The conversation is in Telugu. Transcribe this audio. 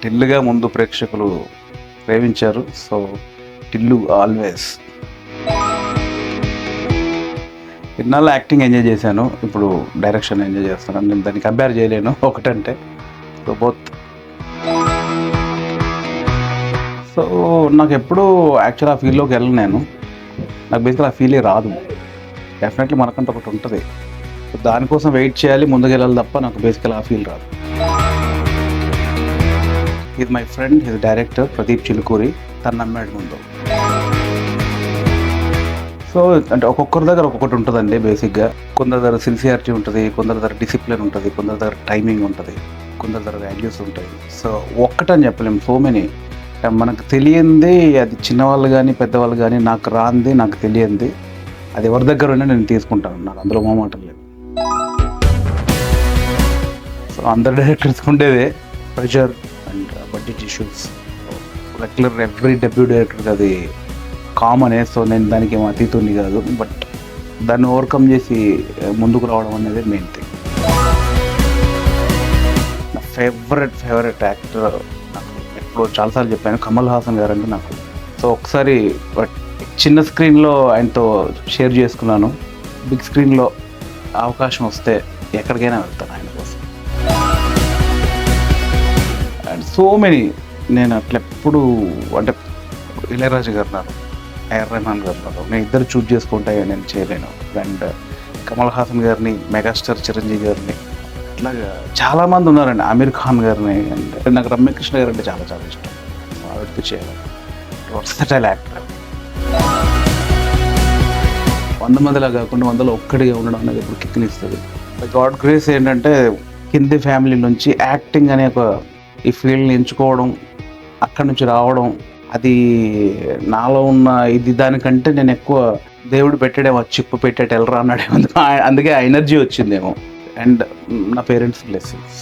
టిల్లుగా ముందు ప్రేక్షకులు ప్రేమించారు. So Tillu always. ఇన్నాళ్ళు యాక్టింగ్ ఎంజాయ్ చేశాను, ఇప్పుడు డైరెక్షన్ ఎంజాయ్ చేస్తున్నాను. నేను దాన్ని కంపేర్ చేయలేను ఒకటంటే. So both. సో నాకు ఎప్పుడు యాక్చువల్ ఆ ఫీల్డ్లోకి వెళ్ళను నేను. నాకు బేసిక్గా ఆ ఫీలే రాదు. డెఫినెట్లీ మనకంటే ఒకటి ఉంటుంది, దానికోసం వెయిట్ చేయాలి, ముందుకు వెళ్ళాలి తప్ప నాకు బేసికల్ ఆ ఫీల్ రాదు. ఇది my friend, his director Pradeep Chilukuri. తను నమ్మాడు ముందు. సో అంటే ఒక్కొక్కరి దగ్గర ఒక్కొక్కటి ఉంటుందండి బేసిక్గా. కొందరి దగ్గర సిన్సియారిటీ ఉంటుంది, కొందరి దగ్గర డిసిప్లిన్ ఉంటుంది, కొందరి దగ్గర టైమింగ్ ఉంటుంది, కొందరి దగ్గర వాల్యూస్ ఉంటాయి. సో ఒక్కటని చెప్పలేము, సో మెనీ. మనకు తెలియంది అది చిన్నవాళ్ళు కానీ పెద్దవాళ్ళు కానీ, నాకు రాంది నాకు తెలియంది అది ఎవరి దగ్గర ఉన్నా నేను తీసుకుంటాను, నాకు అందులో మొహమాటం లేదు. సో అందరు డైరెక్టర్స్ ఉండేదే pressure and budget issues. Regular every debut డైరెక్టర్కి అది కామనే. సో నేను దానికి ఏమో అతీతుని కాదు, బట్ దాన్ని ఓవర్కమ్ చేసి ముందుకు రావడం అనేది మెయిన్ థింగ్. నా ఫేవరెట్ యాక్టర్ నాకు ఎప్పుడు చాలాసార్లు చెప్పాను, కమల్ హాసన్ గారు అంటే నాకు. సో ఒకసారి చిన్న స్క్రీన్లో ఆయనతో షేర్ చేసుకున్నాను, బిగ్ స్క్రీన్లో అవకాశం వస్తే ఎక్కడికైనా వెళ్తాను ఆయన కోసం. And so many. నేను అట్లా ఎప్పుడు అంటే ఇళయరాజు గారు ఉన్నారు, ఏఆర్ రెహమాన్ గారు ఉన్నారు, నేను ఇద్దరు చూజ్ చేసుకుంటే నేను చేయలేను. అండ్ కమల్ హాసన్ గారిని, మెగాస్టార్ చిరంజీవి గారిని, అట్లాగా చాలామంది ఉన్నారండి, ఆమీర్ ఖాన్ గారిని. అండ్ నాకు రమ్యకృష్ణ గారు అంటే చాలా చాలా ఇష్టం, ఆవిడతో చేయాలి. Versatile actor. 100 మందిలా కాకుండా 100లో ఒక్కడిగా ఉండడం అనేది ఇప్పుడు కిక్నిస్తుంది. గాడ్ గ్రేస్ ఏంటంటే కింది ఫ్యామిలీ నుంచి యాక్టింగ్ అనే ఒక ఈ ఫీల్డ్ని ఎంచుకోవడం, అక్కడి నుంచి రావడం, అది నాలో ఉన్న ఇది దానికంటే నేను ఎక్కువ దేవుడు పెట్టాడేమో, చిప్పు పెట్టేట వెళ్ళరా అన్నాడేమో, అందుకే ఆ ఎనర్జీ వచ్చిందేమో. అండ్ నా పేరెంట్స్ బ్లెస్సింగ్స్.